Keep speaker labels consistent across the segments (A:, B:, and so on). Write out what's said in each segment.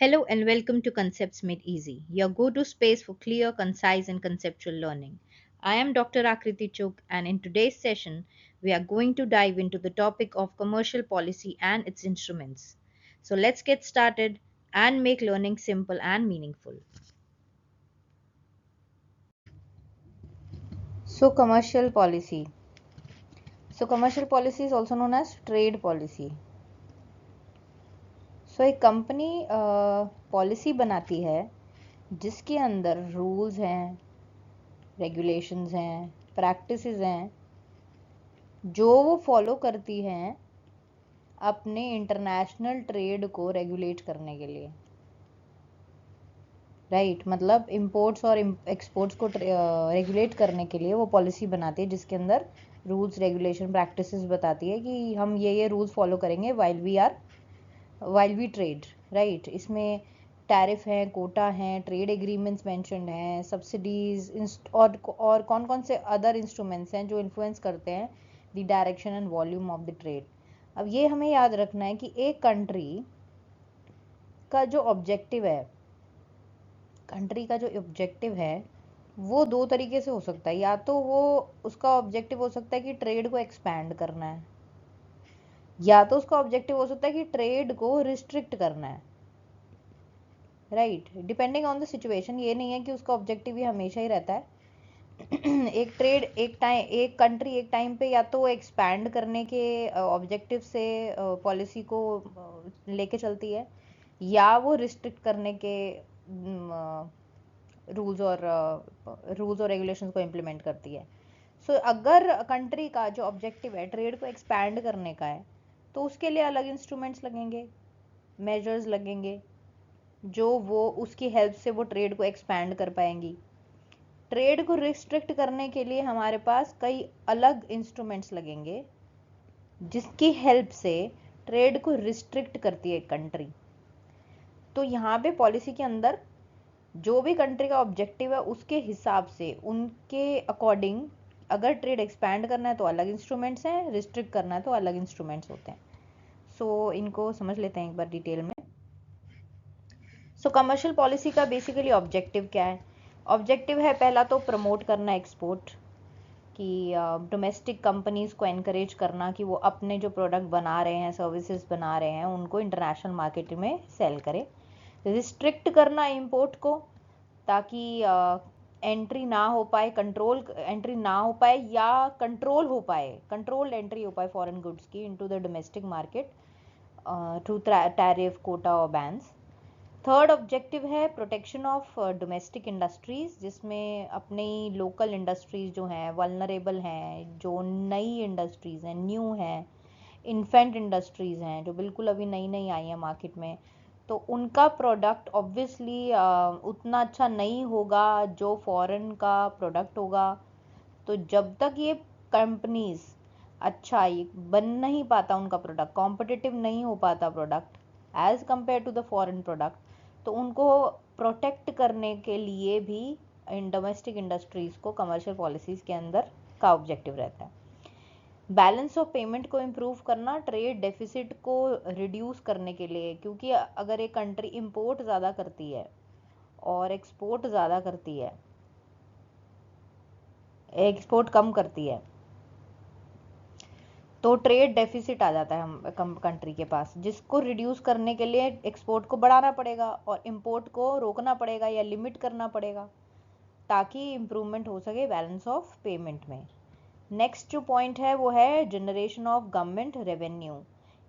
A: Hello and welcome to Concepts Made Easy, your go to space for clear, concise, and conceptual learning. I am Dr. Akriti Chuk, and in today's session, we are going to dive into the topic of commercial policy and its instruments. So let's get started and make learning simple and meaningful. So, commercial policy. Commercial policy is also known as trade policy. एक company policy बनाती है जिसके अंदर rules हैं, regulations हैं, practices हैं जो वो फॉलो करती हैं अपने इंटरनेशनल ट्रेड को रेगुलेट करने के लिए। राइट मतलब इंपोर्ट्स और एक्सपोर्ट्स को रेगुलेट करने के लिए वो पॉलिसी बनाती है जिसके अंदर रूल्स, रेगुलेशन, प्रैक्टिसेस बताती है कि हम ये रूल्स फॉलो करेंगे वाइल वी ट्रेड। राइट, इसमें टैरिफ हैं, कोटा हैं, ट्रेड एग्रीमेंट्स मेंशन्ड हैं, सब्सिडीज और कौन कौन से अदर इंस्ट्रूमेंट्स हैं जो इन्फ्लुएंस करते हैं the direction and volume of the trade. अब ये हमें याद रखना है कि एक कंट्री का जो ऑब्जेक्टिव है वो दो तरीके से हो सकता है। या तो वो उसका ऑब्जेक्टिव हो सकता है कि ट्रेड को एक्सपैंड करना है, या तो उसका ऑब्जेक्टिव हो सकता है कि ट्रेड को रिस्ट्रिक्ट करना है। Right, depending on the situation. ये नहीं है कि उसका ऑब्जेक्टिव ही हमेशा ही रहता है। एक कंट्री एक टाइम पे या तो एक्सपैंड करने के ऑब्जेक्टिव से पॉलिसी को लेके चलती है, या वो रिस्ट्रिक्ट करने के रूल्स और रेगुलेशंस को इम्प्लीमेंट करती है। अगर कंट्री का जो ऑब्जेक्टिव है ट्रेड को एक्सपैंड करने का है तो उसके लिए अलग इंस्ट्रूमेंट्स लगेंगे, मेजर्स लगेंगे जो वो उसकी हेल्प से वो ट्रेड को एक्सपैंड कर पाएंगी। ट्रेड को रिस्ट्रिक्ट करने के लिए हमारे पास कई अलग इंस्ट्रूमेंट्स लगेंगे जिसकी हेल्प से ट्रेड को रिस्ट्रिक्ट करती है कंट्री। तो यहाँ पे पॉलिसी के अंदर जो भी कंट्री का ऑब्जेक्टिव है उसके हिसाब से, उनके अकॉर्डिंग, अगर ट्रेड एक्सपैंड करना है तो अलग इंस्ट्रूमेंट्स हैं, रिस्ट्रिक्ट करना है तो अलग इंस्ट्रूमेंट्स होते हैं। इनको समझ लेते हैं एक बार डिटेल में। कमर्शियल पॉलिसी का बेसिकली ऑब्जेक्टिव क्या है? ऑब्जेक्टिव है पहला तो प्रमोट करना एक्सपोर्ट, कि डोमेस्टिक कंपनीज को एनकरेज करना कि वो अपने जो प्रोडक्ट बना रहे हैं, सर्विसेज बना रहे हैं, उनको इंटरनेशनल मार्केट में सेल करें। रिस्ट्रिक्ट करना इंपोर्ट को, ताकि एंट्री ना हो पाए, एंट्री ना हो पाए या कंट्रोल्ड एंट्री हो पाए फॉरेन गुड्स की into the domestic market through tariff, quota और बैन्स। थर्ड ऑब्जेक्टिव है प्रोटेक्शन ऑफ डोमेस्टिक इंडस्ट्रीज, जिसमें अपनी लोकल इंडस्ट्रीज जो हैं वल्नरेबल हैं, जो नई इंडस्ट्रीज हैं, न्यू हैं, इन्फेंट इंडस्ट्रीज हैं जो बिल्कुल अभी नई नई आई हैं मार्केट में, तो उनका प्रोडक्ट ऑब्वियसली उतना अच्छा नहीं होगा जो फॉरेन का प्रोडक्ट होगा। तो जब तक ये कंपनीज अच्छा ये बन नहीं पाता, उनका प्रोडक्ट कॉम्पिटिटिव नहीं हो पाता product as compare to the foreign product, तो उनको प्रोटेक्ट करने के लिए भी इन डोमेस्टिक इंडस्ट्रीज को कमर्शियल पॉलिसीज के अंदर का ऑब्जेक्टिव रहता है। बैलेंस ऑफ पेमेंट को इम्प्रूव करना, ट्रेड डेफिसिट को रिड्यूस करने के लिए, क्योंकि अगर एक कंट्री इंपोर्ट ज़्यादा करती है और एक्सपोर्ट ज़्यादा करती है, एक्सपोर्ट कम करती है, तो ट्रेड डेफिसिट आ जाता है हम कंट्री के पास, जिसको रिड्यूस करने के लिए एक्सपोर्ट को बढ़ाना पड़ेगा और इंपोर्ट को रोकना पड़ेगा या लिमिट करना पड़ेगा, ताकि इम्प्रूवमेंट हो सके बैलेंस ऑफ पेमेंट में। नेक्स्ट जो पॉइंट है वो है जनरेशन ऑफ गवर्नमेंट रेवेन्यू।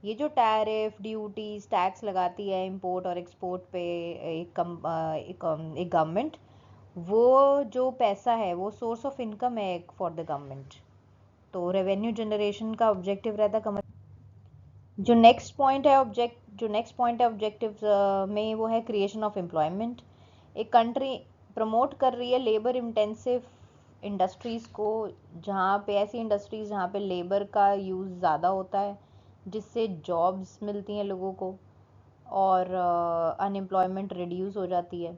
A: ये जो टैरिफ, ड्यूटीज, टैक्स लगाती है इंपोर्ट और एक्सपोर्ट पे एक गवर्नमेंट, वो जो पैसा है वो सोर्स ऑफ इनकम है फॉर द गवर्नमेंट। तो रेवेन्यू जनरेशन का ऑब्जेक्टिव रहता है। जो नेक्स्ट पॉइंट है ऑब्जेक्टिव में वो है क्रिएशन ऑफ एम्प्लॉयमेंट। एक कंट्री प्रमोट कर रही है लेबर इंटेंसिव इंडस्ट्रीज़ को, जहाँ पे ऐसी इंडस्ट्रीज़ जहाँ पे लेबर का यूज़ ज़्यादा होता है, जिससे जॉब्स मिलती हैं लोगों को और अनएम्प्लॉयमेंट रिड्यूस हो जाती है।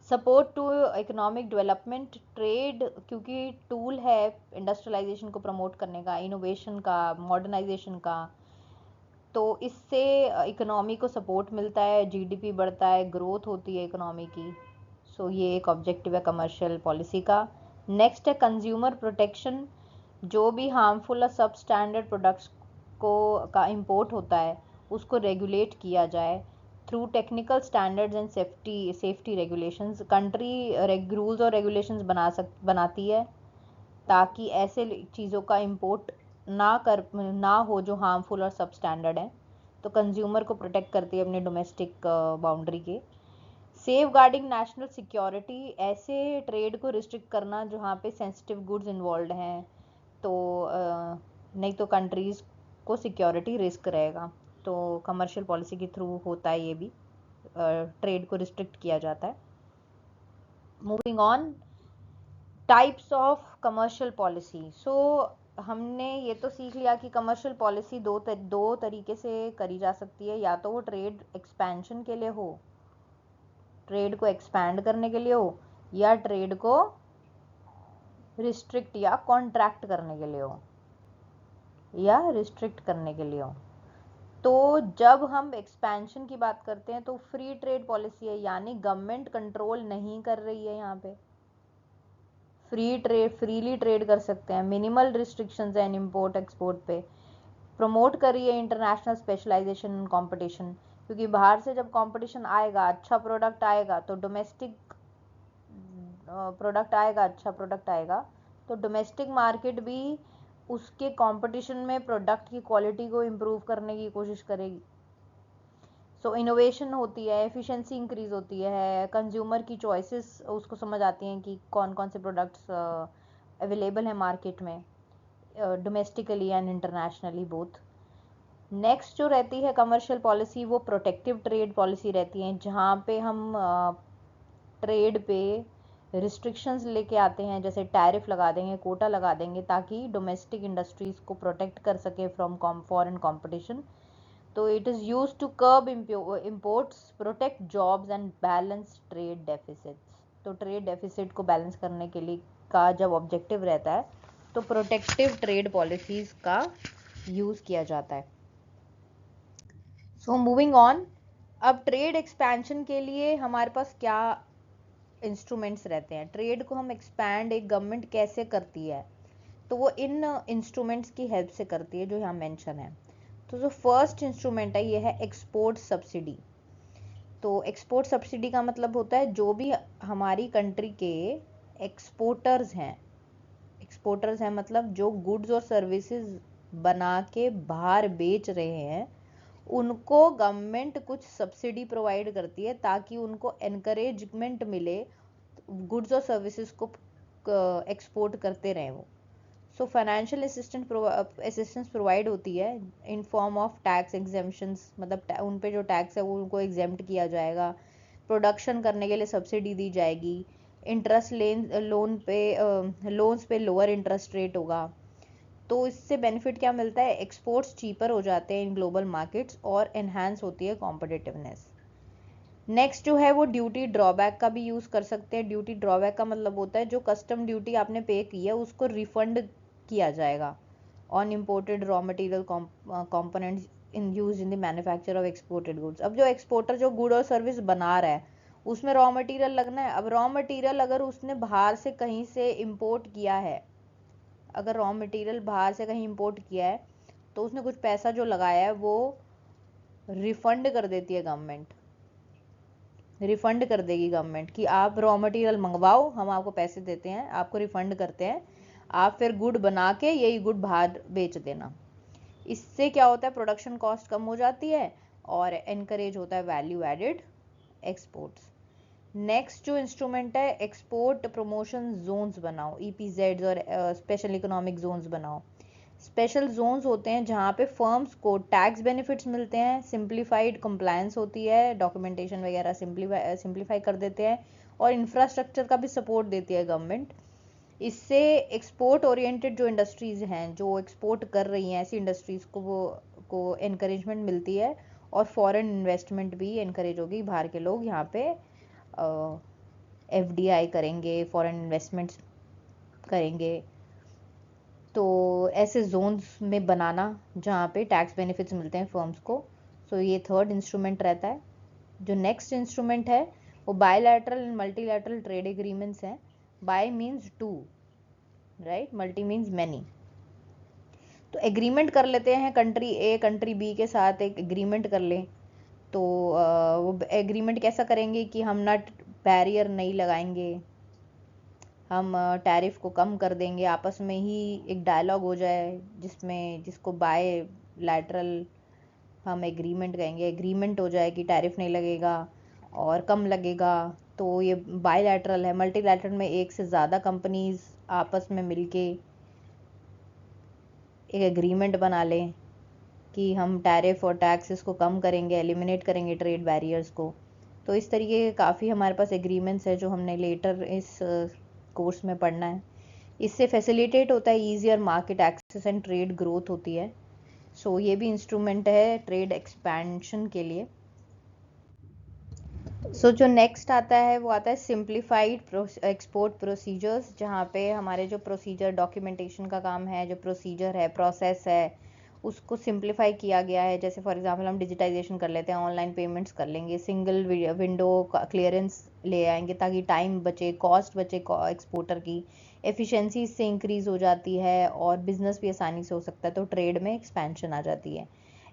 A: Support to economic development, trade क्योंकि टूल है इंडस्ट्रियलाइजेशन को प्रमोट करने का, इनोवेशन का, मॉडर्नाइजेशन का, तो इससे इकोनॉमी को सपोर्ट मिलता है, जीडीपी बढ़ता है, ग्रोथ होती है इकोनॉमी की। सो ये एक ऑब्जेक्टिव है कमर्शियल पॉलिसी का। नेक्स्ट है कंज्यूमर प्रोटेक्शन। जो भी हार्मफुल और सब स्टैंडर्ड प्रोडक्ट्स को का इंपोर्ट होता है उसको रेगुलेट किया जाए through technical standards and safety regulations. Country rules और रेगुलेशंस बनाती है ताकि ऐसे चीज़ों का इंपोर्ट ना हो जो हार्मफुल और सब स्टैंडर्ड है। तो कंज्यूमर को प्रोटेक्ट करती है अपने डोमेस्टिक बाउंड्री के। Safeguarding national security. ऐसे ट्रेड को रिस्ट्रिक्ट करना जहाँ पे सेंसिटिव गुड्स इन्वॉल्व हैं, तो नहीं तो कंट्रीज़ को सिक्योरिटी रिस्क रहेगा। तो कमर्शियल पॉलिसी के थ्रू होता है ये भी, ट्रेड को रिस्ट्रिक्ट किया जाता है। Moving on, types of commercial policy. So हमने ये तो सीख लिया कि कमर्शियल पॉलिसी दो तरीके से करी जा सकती है, या तो वो ट्रेड एक्सपेंशन के लिए हो, ट्रेड को एक्सपैंड करने के लिए हो, या ट्रेड को रिस्ट्रिक्ट या कॉन्ट्रैक्ट करने के लिए हो, या रिस्ट्रिक्ट करने के लिए हो। तो जब हम एक्सपेंशन की बात करते हैं तो फ्री ट्रेड पॉलिसी है, यानी गवर्नमेंट कंट्रोल नहीं कर रही है, यहाँ पे फ्रीली ट्रेड कर सकते हैं, मिनिमल रिस्ट्रिक्शंस हैं इंपोर्ट एक्सपोर्ट पे। प्रमोट कर रही है इंटरनेशनल स्पेशलाइजेशन एंड कंपटीशन, क्योंकि बाहर से जब कंपटीशन आएगा, अच्छा प्रोडक्ट आएगा, तो डोमेस्टिक प्रोडक्ट आएगा, अच्छा प्रोडक्ट आएगा तो डोमेस्टिक मार्केट भी उसके कंपटीशन में प्रोडक्ट की क्वालिटी को इम्प्रूव करने की कोशिश करेगी। सो इनोवेशन होती है, एफिशिएंसी इंक्रीज होती है, कंज्यूमर की चॉइसेस उसको समझ आती हैं कि कौन कौन से प्रोडक्ट्स अवेलेबल हैं मार्केट में, domestically and internationally both. Next जो रहती है कमर्शियल पॉलिसी, वो प्रोटेक्टिव ट्रेड पॉलिसी रहती है, जहाँ पे हम ट्रेड पे रिस्ट्रिक्शंस लेके आते हैं, जैसे टैरिफ लगा देंगे, कोटा लगा देंगे, ताकि डोमेस्टिक इंडस्ट्रीज को प्रोटेक्ट कर सके फ्रॉम फॉरेन कंपटीशन। तो it is use to curb imports, protect jobs and balance trade deficits. तो ट्रेड डेफिसिट को बैलेंस करने के लिए का जब ऑब्जेक्टिव रहता है तो प्रोटेक्टिव ट्रेड पॉलिसीज का यूज किया जाता है। सो मूविंग ऑन, अब ट्रेड एक्सपेंशन के लिए हमारे पास क्या इंस्ट्रूमेंट्स रहते हैं, ट्रेड को हम एक्सपैंड एक गवर्नमेंट कैसे करती है, तो वो इन इंस्ट्रूमेंट्स की हेल्प से करती है जो यहाँ मेंशन है। तो जो फर्स्ट इंस्ट्रूमेंट है ये है एक्सपोर्ट सब्सिडी। तो एक्सपोर्ट सब्सिडी का मतलब होता है जो भी हमारी कंट्री के एक्सपोर्टर्स हैं मतलब जो गुड्स और सर्विसेज बना के बाहर बेच रहे हैं, उनको गवर्नमेंट कुछ सब्सिडी प्रोवाइड करती है ताकि उनको एनकरेजमेंट मिले गुड्स और सर्विसेज को एक्सपोर्ट करते रहें वो। सो फाइनेंशियल असिस्टेंस प्रोवाइड होती है in form of tax exemptions, मतलब उन पे जो टैक्स है वो उनको एग्जेम्प्ट किया जाएगा, प्रोडक्शन करने के लिए सब्सिडी दी जाएगी, इंटरेस्ट लोन्स पे लोअर इंटरेस्ट रेट होगा। तो इससे बेनिफिट क्या मिलता है, एक्सपोर्ट्स चीपर हो जाते हैं इन ग्लोबल मार्केट्स और एनहांस होती है कॉम्पिटिटिवनेस। नेक्स्ट जो है वो ड्यूटी ड्रॉबैक का भी यूज़ कर सकते हैं। ड्यूटी ड्रॉबैक का मतलब होता है जो कस्टम ड्यूटी आपने पे की है उसको रिफंड किया जाएगा on imported raw material components in use in the manufacture of exported goods. अब जो एक्सपोर्टर जो गुड और सर्विस बना रहा है उसमें रॉ मटेरियल लगना है। अब रॉ मटेरियल अगर उसने बाहर से कहीं से इम्पोर्ट किया है, अगर रॉ मटेरियल बाहर से कहीं इम्पोर्ट किया है तो उसने कुछ पैसा जो लगाया है वो रिफंड कर देती है गवर्नमेंट, रिफंड कर देगी गवर्नमेंट कि आप रॉ मटेरियल मंगवाओ, हम आपको पैसे देते हैं, आपको रिफंड करते हैं, आप फिर गुड बना के यही गुड बाहर बेच देना। इससे क्या होता है, प्रोडक्शन कॉस्ट कम हो जाती है और एनकरेज होता है वैल्यू एडेड एक्सपोर्ट्स। नेक्स्ट जो इंस्ट्रूमेंट है, एक्सपोर्ट प्रमोशन जोन्स बनाओ, ईपीजेड्स और स्पेशल इकोनॉमिक जोन्स बनाओ। स्पेशल जोन्स होते हैं जहाँ पे फर्म्स को टैक्स बेनिफिट्स मिलते हैं, सिंप्लीफाइड कंप्लायंस होती है, डॉक्यूमेंटेशन वगैरह सिंप्लीफाई कर देते हैं और इंफ्रास्ट्रक्चर का भी सपोर्ट देती है गवर्नमेंट। इससे एक्सपोर्ट ओरिएंटेड जो इंडस्ट्रीज हैं जो एक्सपोर्ट कर रही हैं ऐसी इंडस्ट्रीज को एनकरेजमेंट मिलती है और फॉरेन इन्वेस्टमेंट भी एनकरेज होगी, बाहर के लोग यहाँ पे एफडीआई करेंगे, फॉरेन इन्वेस्टमेंट्स करेंगे। तो ऐसे जोन्स में बनाना जहाँ पे टैक्स बेनिफिट्स मिलते हैं फर्म्स को। सो ये थर्ड इंस्ट्रूमेंट रहता है। जो नेक्स्ट इंस्ट्रूमेंट है वो bilateral and multilateral trade agreements हैं। Bi means two, right, multi means many. तो एग्रीमेंट कर लेते हैं, कंट्री ए कंट्री बी के साथ एक एग्रीमेंट कर लें। तो वो एग्रीमेंट कैसा करेंगे कि हम ना बैरियर नहीं लगाएंगे, हम टैरिफ को कम कर देंगे, आपस में ही एक डायलॉग हो जाए जिसको बाय लैटरल हम एग्रीमेंट कहेंगे। एग्रीमेंट हो जाए कि टैरिफ नहीं लगेगा और कम लगेगा, तो ये बायलैटरल है। मल्टीलैटरल में एक से ज़्यादा कंपनीज आपस में मिलके एक एग्रीमेंट बना लें कि हम टैरिफ और टैक्सेस को कम करेंगे, एलिमिनेट करेंगे ट्रेड बैरियर्स को। तो इस तरीके के काफ़ी हमारे पास एग्रीमेंट्स है जो हमने लेटर इस कोर्स में पढ़ना है। इससे फैसिलिटेट होता है easier market access and trade growth होती है। सो ये भी इंस्ट्रूमेंट है ट्रेड एक्सपेंशन के लिए। सो जो नेक्स्ट आता है वो आता है सिंप्लीफाइड एक्सपोर्ट प्रोसीजर्स, जहाँ पे हमारे जो प्रोसीजर डॉक्यूमेंटेशन का काम है, जो प्रोसीजर है, प्रोसेस है, उसको सिंप्लीफाई किया गया है। जैसे फॉर एग्जांपल हम डिजिटाइजेशन कर लेते हैं, ऑनलाइन पेमेंट्स कर लेंगे, सिंगल विंडो क्लियरेंस ले आएंगे ताकि टाइम बचे, कॉस्ट बचे एक्सपोर्टर की, एफिशिएंसी इससे इंक्रीज हो जाती है और बिजनेस भी आसानी से हो सकता है। तो ट्रेड में एक्सपेंशन आ जाती है।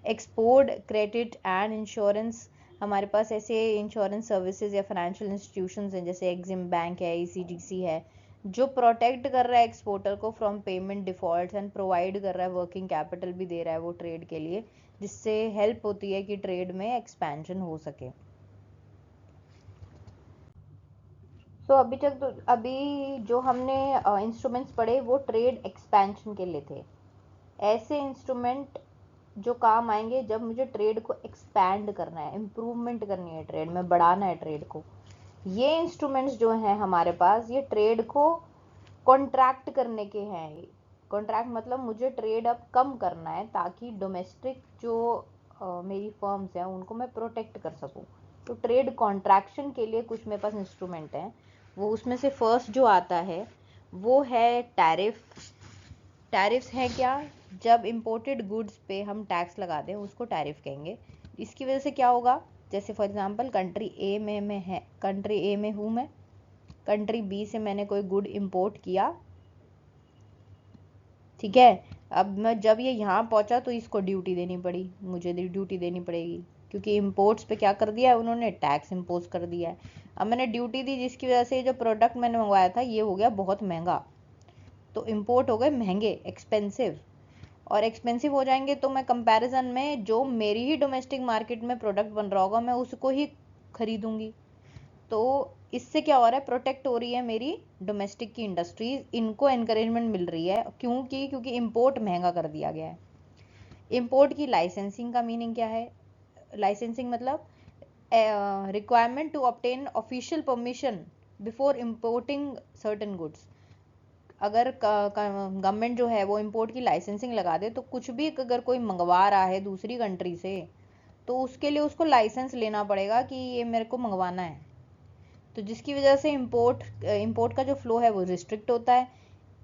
A: एक्सपोर्ट क्रेडिट एंड इंश्योरेंस, हमारे पास ऐसे इंश्योरेंस सर्विसेज या फाइनेंशियल इंस्टीट्यूशंस हैं जैसे एक्सिम बैंक है, ईसीडीसी है, जो प्रोटेक्ट कर रहा है एक्सपोर्टर को from payment defaults and provide कर रहा है वर्किंग कैपिटल भी दे रहा है वो ट्रेड के लिए, जिससे हेल्प होती है कि ट्रेड में एक्सपेंशन हो सके। अभी जो हमने इंस्ट्रूमेंट्स पढ़े वो ट्रेड एक्सपेंशन के लिए थे। ऐसे इंस्ट्रूमेंट जो काम आएंगे जब मुझे ट्रेड को एक्सपैंड करना है, इम्प्रूवमेंट करनी है, ट्रेड में बढ़ाना है ट्रेड को। ये इंस्ट्रूमेंट्स जो हैं हमारे पास, ये ट्रेड को कॉन्ट्रैक्ट करने के हैं। कॉन्ट्रैक्ट मतलब मुझे ट्रेड अब कम करना है ताकि डोमेस्टिक जो मेरी फर्म्स हैं उनको मैं प्रोटेक्ट कर सकूं। तो ट्रेड कॉन्ट्रैक्शन के लिए कुछ मेरे पास इंस्ट्रूमेंट हैं। वो उसमें से फर्स्ट जो आता है वो है टैरिफ। टैरिफ्स है क्या? जब इंपोर्टेड गुड्स पे हम टैक्स लगा दें उसको टैरिफ कहेंगे। इसकी वजह से क्या होगा, जैसे फॉर एग्जांपल कंट्री ए में मैं है, कंट्री ए में हूँ मैं, कंट्री बी से मैंने कोई गुड इंपोर्ट किया, ठीक है। अब मैं जब ये यहाँ पहुँचा तो इसको ड्यूटी देनी पड़ी, मुझे ड्यूटी देनी पड़ेगी क्योंकि इंपोर्ट्स पे क्या कर दिया है उन्होंने, टैक्स इम्पोज कर दिया है। अब मैंने ड्यूटी दी जिसकी वजह से जो प्रोडक्ट मैंने मंगवाया था ये हो गया बहुत महंगा, तो इंपोर्ट हो गए महंगे, एक्सपेंसिव। और एक्सपेंसिव हो जाएंगे तो मैं कंपैरिजन में जो मेरी ही डोमेस्टिक मार्केट में प्रोडक्ट बन रहा होगा मैं उसको ही खरीदूंगी। तो इससे क्या हो रहा है, प्रोटेक्ट हो रही है मेरी डोमेस्टिक की इंडस्ट्रीज, इनको एनकरेजमेंट मिल रही है। क्योंकि इंपोर्ट महंगा कर दिया गया है। इंपोर्ट की लाइसेंसिंग का मीनिंग क्या है? लाइसेंसिंग मतलब requirement to obtain official permission before importing certain goods. अगर गवर्नमेंट जो है वो इंपोर्ट की लाइसेंसिंग लगा दे तो कुछ भी अगर कोई मंगवा रहा है दूसरी कंट्री से तो उसके लिए उसको लाइसेंस लेना पड़ेगा कि ये मेरे को मंगवाना है। तो जिसकी वजह से इंपोर्ट का जो फ्लो है वो रिस्ट्रिक्ट होता है।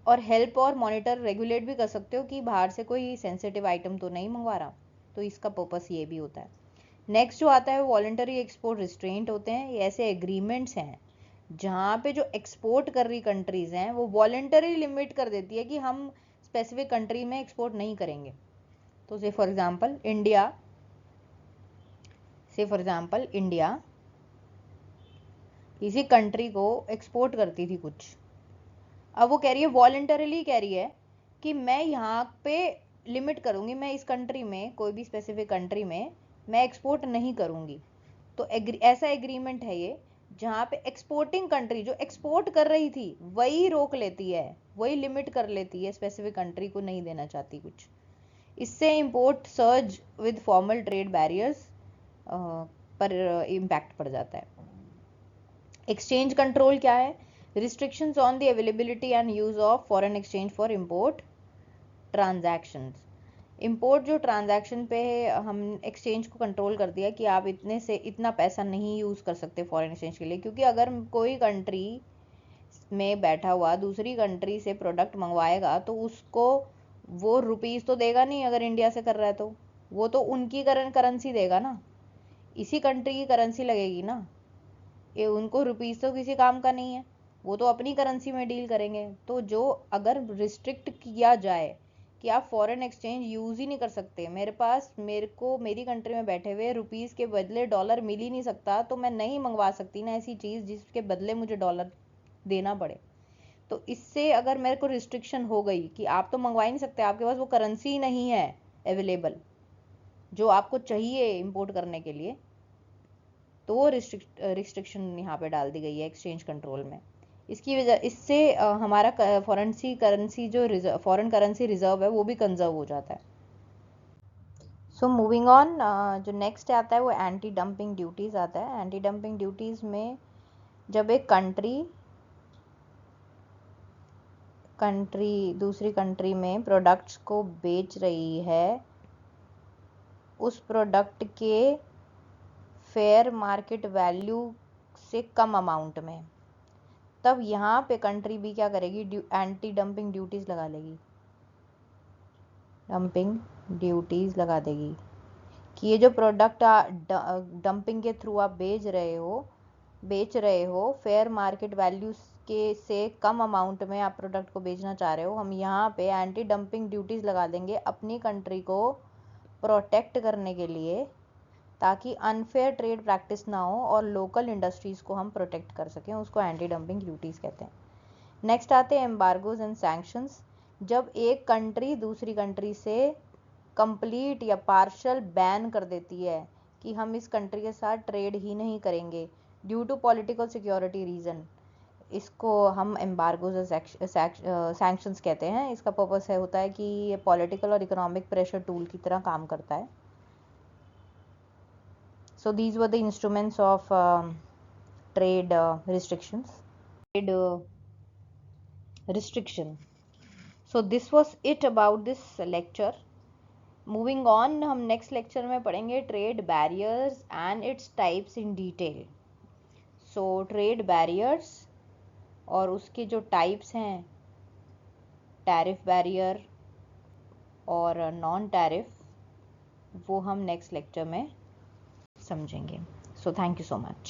A: और हेल्प और मॉनिटर रेगुलेट भी कर सकते हो कि बाहर से कोई सेंसिटिव आइटम तो नहीं मंगवा रहा, तो इसका पर्पस ये भी होता है। नेक्स्ट जो आता है वो वॉलंटरी एक्सपोर्ट रिस्ट्रेंट होते हैं। ये ऐसे एग्रीमेंट्स हैं जहाँ पे जो एक्सपोर्ट कर रही कंट्रीज हैं वो वॉलंटरी लिमिट कर देती है कि हम स्पेसिफिक कंट्री में एक्सपोर्ट नहीं करेंगे। तो से फॉर एग्जांपल इंडिया किसी कंट्री को एक्सपोर्ट करती थी कुछ, अब वो कह रही है, वॉलंटरीली कह रही है कि मैं यहाँ पे लिमिट करूंगी, मैं इस कंट्री में, कोई भी स्पेसिफिक कंट्री में मैं एक्सपोर्ट नहीं करूंगी। तो ऐसा एग्रीमेंट है ये जहाँ पे एक्सपोर्टिंग कंट्री जो एक्सपोर्ट कर रही थी वही रोक लेती है, वही लिमिट कर लेती है, स्पेसिफिक कंट्री को नहीं देना चाहती कुछ। इससे import surge with formal trade barriers पर इम्पैक्ट पड़ जाता है। एक्सचेंज कंट्रोल क्या है? Restrictions on the availability and use of foreign exchange for import transactions. Import जो ट्रांजैक्शन पे हम एक्सचेंज को कंट्रोल कर दिया कि आप इतने से इतना पैसा नहीं यूज़ कर सकते फॉरेन एक्सचेंज के लिए, क्योंकि अगर कोई कंट्री में बैठा हुआ दूसरी कंट्री से प्रोडक्ट मंगवाएगा तो उसको वो रुपीस तो देगा नहीं, अगर इंडिया से कर रहा है तो वो तो उनकी करेंसी देगा ना, इसी कंट्री की करेंसी लगेगी ना। ये उनको रुपीस तो किसी काम का नहीं है, वो तो अपनी करेंसी में डील करेंगे। तो जो अगर रिस्ट्रिक्ट किया जाए कि आप फॉरेन एक्सचेंज यूज ही नहीं कर सकते, मेरे को मेरी कंट्री में बैठे हुए रुपीस के बदले डॉलर मिल ही नहीं सकता, तो मैं नहीं मंगवा सकती ना ऐसी चीज जिसके बदले मुझे डॉलर देना पड़े। तो इससे अगर मेरे को रिस्ट्रिक्शन हो गई कि आप तो मंगवा ही नहीं सकते, आपके पास वो करेंसी ही नहीं है अवेलेबल जो आपको चाहिए इंपोर्ट करने के लिए, तो वो रिस्ट्रिक्शन यहाँ पे डाल दी गई है एक्सचेंज कंट्रोल में। इसकी वजह इससे हमारा फॉरेन करेंसी रिजर्व है वो भी कंजर्व हो जाता है। सो मूविंग ऑन, जो नेक्स्ट आता है वो एंटी डंपिंग ड्यूटीज आता है। एंटी डंपिंग ड्यूटीज में जब एक कंट्री दूसरी कंट्री में प्रोडक्ट्स को बेच रही है उस प्रोडक्ट के फेयर मार्केट वैल्यू से कम अमाउंट में, तब यहाँ पे कंट्री भी क्या करेगी, एंटी डंपिंग ड्यूटीज लगा लेगी, डंपिंग ड्यूटीज लगा देगी कि ये जो प्रोडक्ट डंपिंग के थ्रू आप बेच रहे हो फेयर मार्केट वैल्यू के से कम अमाउंट में आप प्रोडक्ट को बेचना चाह रहे हो, हम यहाँ पे एंटी डंपिंग ड्यूटीज लगा देंगे अपनी कंट्री को प्रोटेक्ट करने के लिए, ताकि अनफेयर ट्रेड प्रैक्टिस ना हो और लोकल इंडस्ट्रीज को हम प्रोटेक्ट कर सकें। उसको एंटी डंपिंग ड्यूटीज कहते हैं। नेक्स्ट आते हैं एम्बार्गोज एंड सैंक्शंस। जब एक कंट्री दूसरी कंट्री से कंप्लीट या पार्शियल बैन कर देती है कि हम इस कंट्री के साथ ट्रेड ही नहीं करेंगे due to political security reason, इसको हम एम्बार्गोज और सैंक्शंस कहते हैं। इसका पर्पस होता है कि ये पॉलिटिकल और इकोनॉमिक प्रेशर टूल की तरह काम करता है। So these were the instruments of trade restrictions. So this was it about this lecture. Moving on, हम next lecture में पढ़ेंगे trade barriers and its types in detail. So trade barriers और उसके जो types हैं, tariff barrier और non tariff, वो हम next lecture में समझेंगे। So thank you so much.